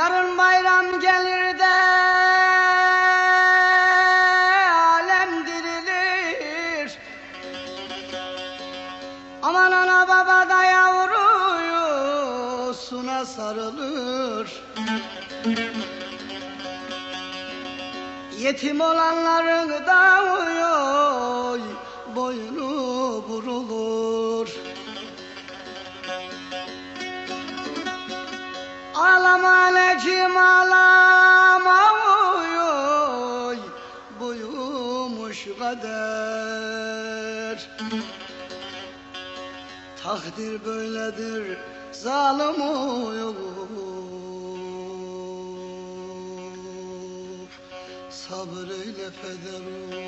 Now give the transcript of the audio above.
Yarın bayram gelir de alem dirilir. Aman ana baba da yavrusuna sarılır. Yetim olanların da oy, boynu burulur. Ağlama anneciğim ağlama oy, buyumuş kader. Takdir böyledir zalim oy, sabır eyle peder oy.